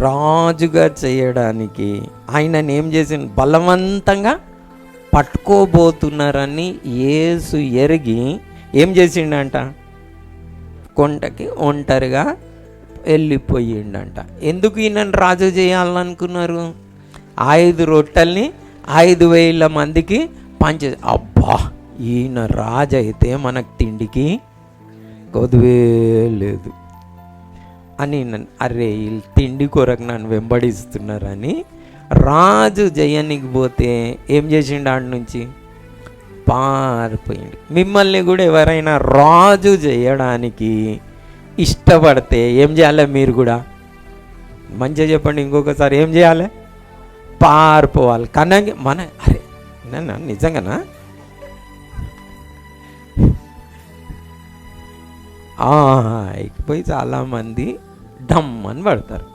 రాజుగా చేయడానికి ఆయనను ఏం చేసిన, బలవంతంగా పట్టుకోబోతున్నారని యేసు ఎరిగి ఏం చేసిండంట, కొండకి ఒంటరిగా వెళ్ళిపోయిండంట. ఎందుకు ఈయనను రాజు చేయాలనుకున్నారు? 5 రొట్టెల్ని 5,000 మందికి పంచే, అబ్బా ఈయన రాజు అయితే మనకు తిండికి కొదువే లేదు అని, అరే వీళ్ళు తిండి కొరకు నన్ను వెంబడిస్తున్నారని రాజు జయానికి పోతే ఏం చేసిండు, ఆడ నుంచి పారిపోయింది. మిమ్మల్ని కూడా ఎవరైనా రాజు చేయడానికి ఇష్టపడితే ఏం చేయాలి? మీరు కూడా మంచిగా చెప్పండి ఇంకొకసారి, ఏం చేయాలి? పారిపోవాలి. కానీ మన అరే నన్ను నిజంగానా ఎక్కిపోయి చాలామంది డమ్ అని పడతారు.